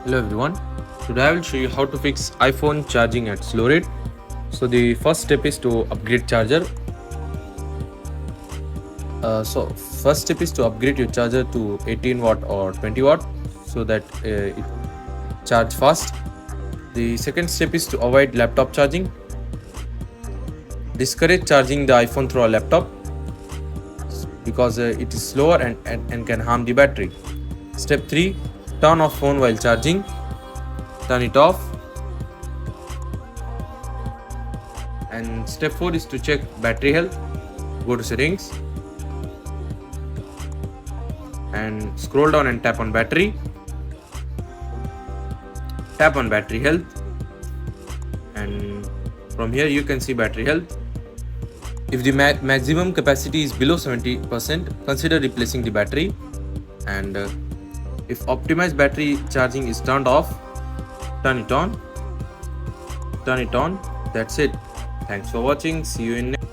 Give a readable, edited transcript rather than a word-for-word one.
Hello everyone. Today I will show you how to fix iPhone charging at slow rate. So the first step is to upgrade charger. First step is to upgrade your charger to 18 watt or 20 watt so that it charge fast. The second step is to avoid laptop charging. Discourage charging the iPhone through a laptop because it is slower and can harm the battery. Step 3, turn off phone while charging. Turn it off. And step 4 is to check battery health. Go to settings and scroll down and tap on battery. Tap on battery health, and from here you can see battery health. If the maximum capacity is below 70%, consider replacing the battery. And if optimized battery charging is turned off, turn it on. That's it. Thanks for watching. See you in next